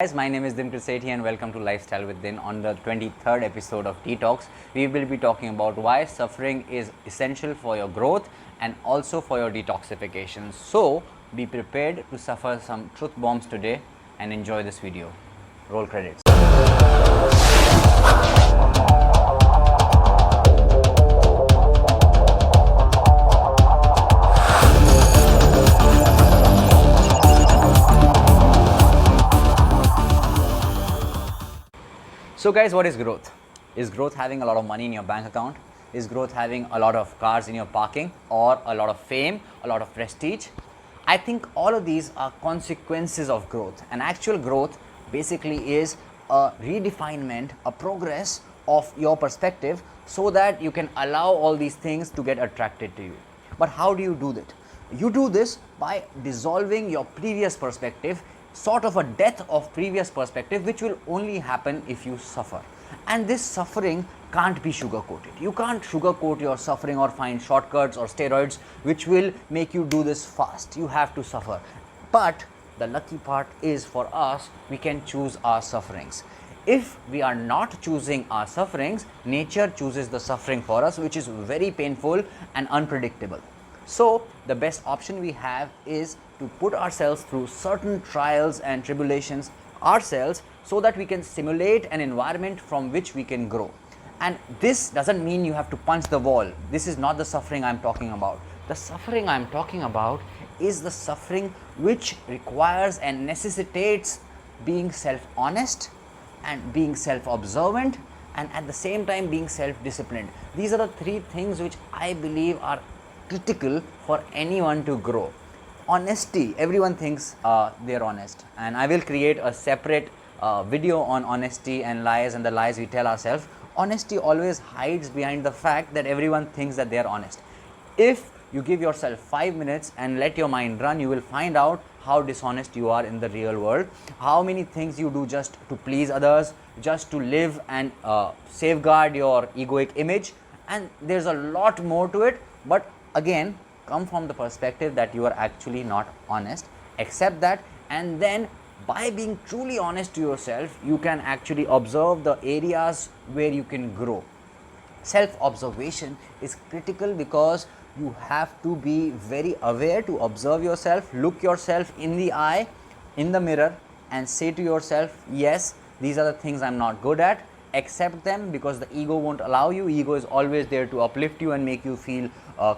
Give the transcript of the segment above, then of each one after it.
Guys, my name is Dimkar and welcome to Lifestyle with Din. On the 23rd episode of D-TALkS, we will be talking about why suffering is essential for your growth and also for your detoxification. So, be prepared to suffer some truth bombs today and enjoy this video. Roll credits. So guys, what is growth? Is growth having a lot of money in your bank account? Is growth having a lot of cars in your parking or a lot of fame, a lot of prestige? I think all of these are consequences of growth, and actual growth basically is a redefinement, a progress of your perspective so that you can allow all these things to get attracted to you. But how do you do that? You do this by dissolving your previous perspective, sort of a death of previous perspective, which will only happen if you suffer. And this suffering can't be sugar coated. You can't sugarcoat your suffering or find shortcuts or steroids which will make you do this fast. You have to suffer. But the lucky part is, for us, we can choose our sufferings. If we are not choosing our sufferings, nature chooses the suffering for us, which is very painful and unpredictable. So the best option we have is to put ourselves through certain trials and tribulations ourselves so that we can simulate an environment from which we can grow. And this doesn't mean you have to punch the wall. This is not the suffering I'm talking about. The suffering I'm talking about is the suffering which requires and necessitates being self-honest and being self-observant and at the same time being self-disciplined. These are the three things which I believe are critical for anyone to grow. Honesty, everyone thinks they're honest, and I will create a separate video on honesty and lies and the lies we tell ourselves. Honesty always hides behind the fact that everyone thinks that they are honest. If you give yourself 5 minutes and let your mind run, you will find out how dishonest you are in the real world, how many things you do just to please others, just to live and safeguard your egoic image, and there's a lot more to it. But again, come from the perspective that you are actually not honest. Accept that, and then by being truly honest to yourself, you can actually observe the areas where you can grow. Self-observation is critical because you have to be very aware to observe yourself, look yourself in the eye, in the mirror, and say to yourself, yes, these are the things I'm not good at. Accept them, because the ego won't allow you. Ego is always there to uplift you and make you feel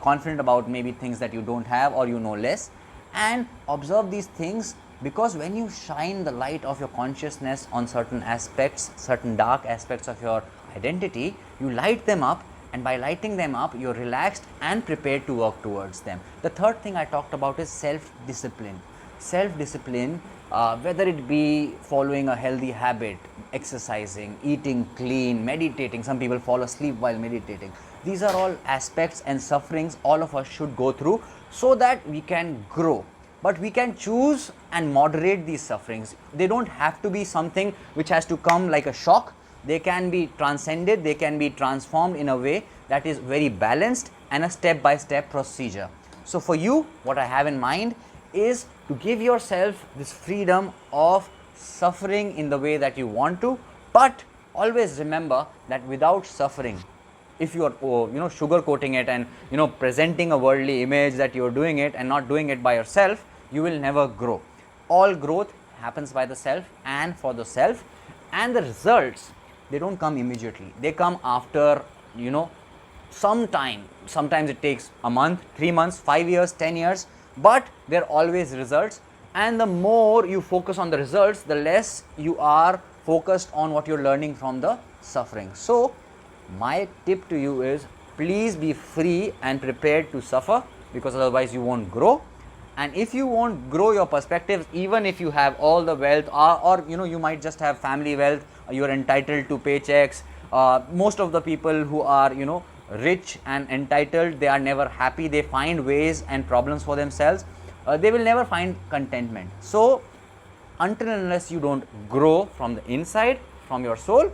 confident about maybe things that you don't have or you know less. And observe these things, because when you shine the light of your consciousness on certain aspects, certain dark aspects of your identity, you light them up, and by lighting them up, you're relaxed and prepared to work towards them. The third thing I talked about is self-discipline. Self-discipline, whether it be following a healthy habit, exercising, eating clean, meditating. Some people fall asleep while meditating. These are all aspects and sufferings all of us should go through so that we can grow. But we can choose and moderate these sufferings. They don't have to be something which has to come like a shock. They can be transcended, they can be transformed in a way that is very balanced and a step-by-step procedure. So for you, what I have in mind is to give yourself this freedom of suffering in the way that you want to, but always remember that without suffering, if you are sugarcoating it and presenting a worldly image that you are doing it and not doing it by yourself, you will never grow. All growth happens by the self and for the self, and the results, they don't come immediately. They come after some time. Sometimes it takes a month, 3 months, 5 years, 10 years, but there are always results. And the more you focus on the results, the less you are focused on what you're learning from the suffering. So my tip to you is, please be free and prepared to suffer, because otherwise you won't grow. And if you won't grow your perspectives, even if you have all the wealth, or you might just have family wealth, you're entitled to paychecks. Most of the people who are rich and entitled, they are never happy. They find ways and problems for themselves. They will never find contentment. So until and unless you don't grow from the inside, from your soul,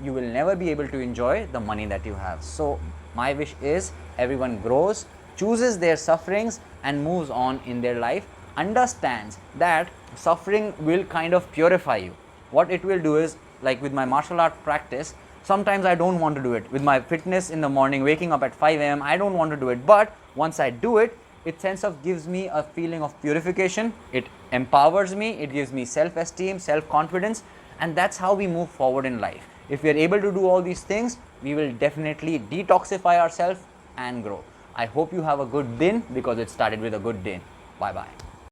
you will never be able to enjoy the money that you have. So my wish is everyone grows, chooses their sufferings and moves on in their life, understands that suffering will kind of purify you. what it will do is, like with my martial art practice, sometimes I don't want to do it. With my fitness in the morning, waking up at 5 a.m., I don't want to do it. But once I do it, it sense of gives me a feeling of purification. It empowers me. It gives me self-esteem, self-confidence, and that's how we move forward in life. If we are able to do all these things, we will definitely detoxify ourselves and grow. I hope you have a good din, because it started with a good din. Bye bye.